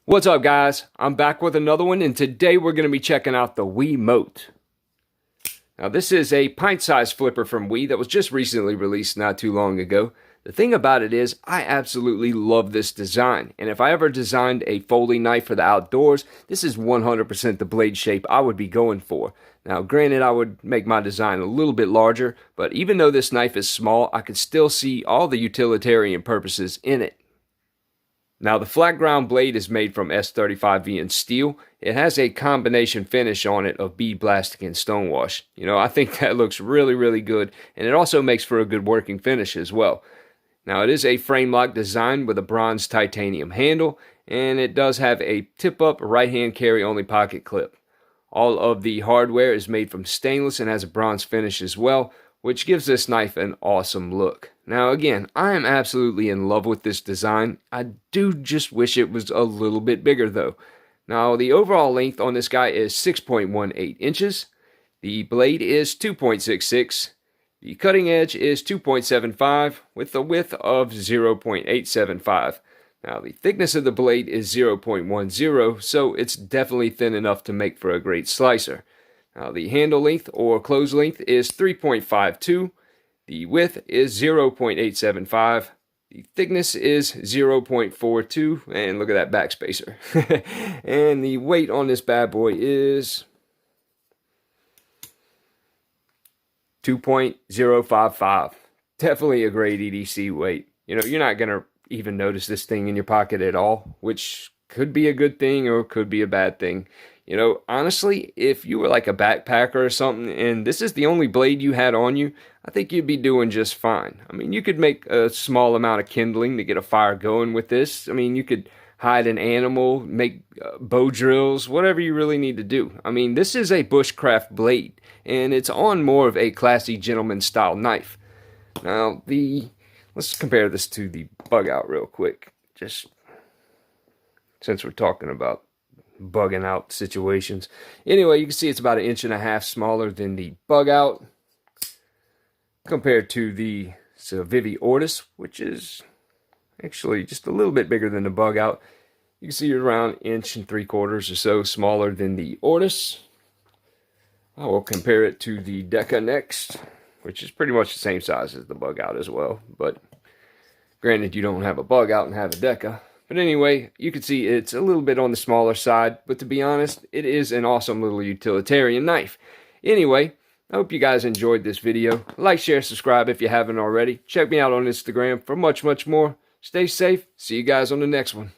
What's up, guys? I'm back with another one, and today we're going to be checking out the Mote. Now, this is a pint-sized flipper from that was just recently released not too long ago. The thing about it is, I absolutely love this design, and if I ever designed a folding knife for the outdoors, this is 100% the blade shape I would be going for. Now, granted, I would make my design a little bit larger, but even though this knife is small, I can still see all the utilitarian purposes in it. Now, the flat ground blade is made from S35V and steel. It has a combination finish on it of bead plastic and stonewash. I think that looks really good, and it also makes for a good working finish as well. Now, it is a frame lock design with a bronze titanium handle, and it does have a tip-up right-hand carry-only pocket clip. All of the hardware is made from stainless and has a bronze finish as well, which gives this knife an awesome look. Now again, I am absolutely in love with this design. I do just wish it was a little bit bigger though. Now the overall length on this guy is 6.18 inches. The blade is 2.66. The cutting edge is 2.75 with a width of 0.875. Now the thickness of the blade is 0.10, so it's definitely thin enough to make for a great slicer. Now the handle length or close length is 3.52. The width is 0.875. The thickness is 0.42. And look at that backspacer. And the weight on this bad boy is 2.055. Definitely a great EDC weight. You're not going to even notice this thing in your pocket at all, which could be a good thing or could be a bad thing. Honestly, if you were like a backpacker or something and this is the only blade you had on you, I think you'd be doing just fine. I mean, you could make a small amount of kindling to get a fire going with this. I mean, you could hide an animal, make bow drills, whatever you really need to do. I mean, this is a bushcraft blade, and it's on more of a classy gentleman style knife. Now, let's compare this to the bug out real quick, just since we're talking about bugging out situations. Anyway, you can see it's about 1.5 inches smaller than the bug out compared to the Vivi Ortis, which is actually just a little bit bigger than the bug out. You can see around 1.75 inches or so smaller than the Ortis. I will compare it to the Deca next, which is pretty much the same size as the bug out as well, but granted you don't have a bug out and have a Deca. But anyway, you can see it's a little bit on the smaller side, but to be honest, it is an awesome little utilitarian knife. Anyway, I hope you guys enjoyed this video. Like, share, subscribe if you haven't already. Check me out on Instagram for much more. Stay safe. See you guys on the next one.